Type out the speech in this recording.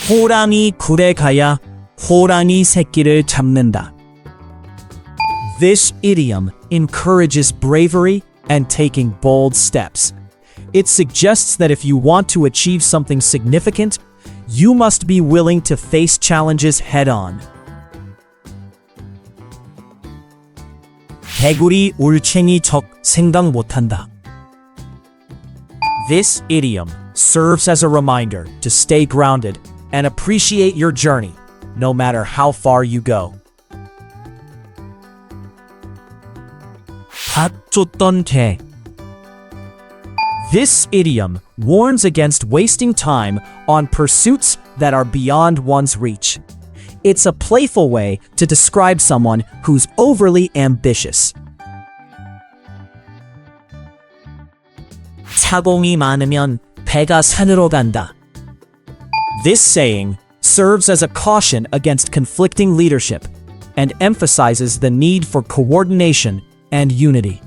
호랑이 굴에 가야 호랑이 새끼를 잡는다. This idiom encourages bravery and taking bold steps. It suggests that if you want to achieve something significant, you must be willing to face challenges head-on. 개구리 올챙이 적 생각 못한다. This idiom serves as a reminder to stay grounded and appreciate your journey, no matter how far you go. 밥 줬던 개. This idiom warns against wasting time on pursuits that are beyond one's reach. It's a playful way to describe someone who's overly ambitious. 차공이 많으면 배가 산으로 간다. This saying serves as a caution against conflicting leadership and emphasizes the need for coordination and unity.